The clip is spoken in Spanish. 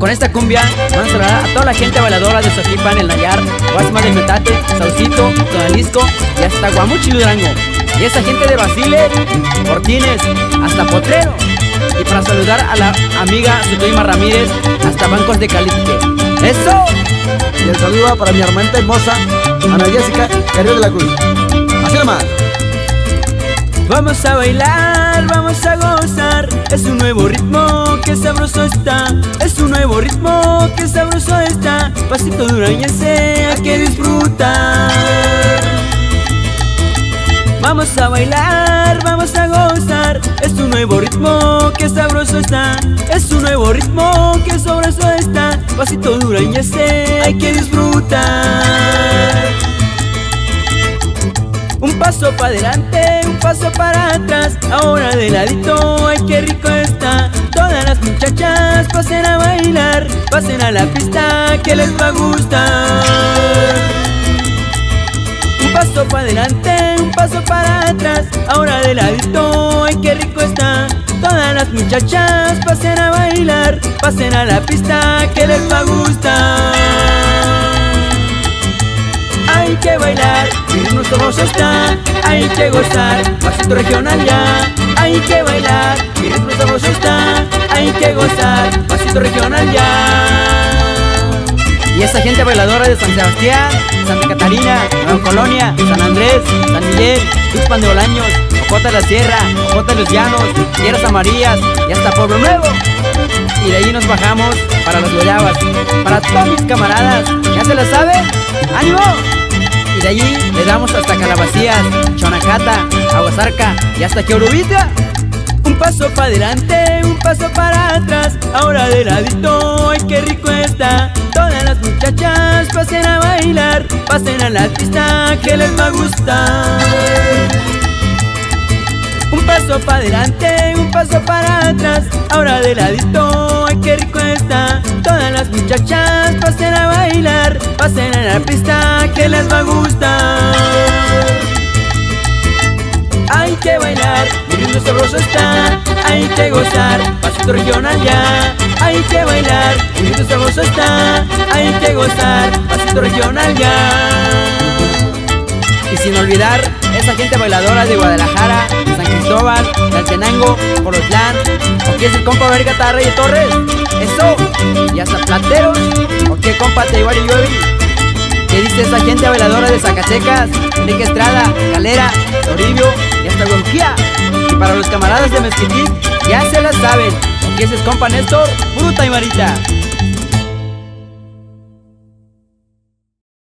Con esta cumbia vamos a saludar a toda la gente bailadora de Xochipan, El Nayar, Guasma del Metate, Saucito, Tonalisco y hasta Guamuchi, Durango. Y esa gente de Basile, Cortines, hasta Potrero. Y para saludar a la amiga Sutoima Ramírez, hasta Bancos de Calique. ¡Eso! Y el saludo va para mi hermanita hermosa, Ana Jessica Carrillo de la Cruz. Así nomás. Vamos a bailar, vamos a gozar. Es un nuevo ritmo que sabroso está. Es un nuevo ritmo que sabroso está. Pasito duranguense hay que disfrutar. Vamos a bailar, vamos a gozar. Es un nuevo ritmo que sabroso está. Es un nuevo ritmo que sabroso está. Pasito duranguense hay que disfrutar. Un paso para adelante, un paso para atrás. Ahora de ladito, ay qué rico está. Todas las muchachas pasen a bailar. Pasen a la pista que les va a gustar. Un paso para adelante, un paso para atrás. Ahora de ladito, ay qué rico está. Todas las muchachas pasen a bailar. Pasen a la pista que les va a gustar. Hay que bailar, miren nuestro sabroso está. Hay que gozar, pasito regional ya. Hay que bailar, miren nuestro sabroso está. Hay que gozar, pasito regional ya. Y esa gente bailadora de San Sebastián, Santa Catarina, Nueva Colonia, San Andrés, San Miguel, Tuxpan de Bolaños, Ojota de la Sierra, Ojota de los Llanos, Tierras Amarillas y hasta Pueblo Nuevo. Y de ahí nos bajamos para las Guayabas. Para todos mis camaradas, ¿ya se la saben? ¡Ánimo! Y de allí le damos hasta Calabacías, Chonacata, Aguasarca y hasta Queurubita. Un paso para adelante, un paso para atrás. Ahora de ladito, ay qué rico está. Todas las muchachas pasen a bailar. Pasen a la pista que les va a gustar. Un paso para adelante, un paso para atrás. Ahora de ladito, ay qué rico está. Todas las muchachas pasen a bailar. Pasen a la pista que les va a gustar. Hay que bailar, miren lo sabroso está. Hay que gozar, pasito regional ya. Hay que bailar, miren lo sabroso está. Hay que gozar, pasito regional ya. Y sin olvidar esa gente bailadora de Guadalajara, San Cristóbal, Caltenango, Colotlán, o que es el compa Vergata Rey de Torres, eso, y hasta Plateros, o que compa Teiguari Lluevi. ¿Qué dice esa gente bailadora de Zacatecas, Enrique Estrada, Calera, Toribio y hasta Guajira? Y para los camaradas de Mezquitic, ya se la saben, o que es el compa Néstor, Bruta y Marita.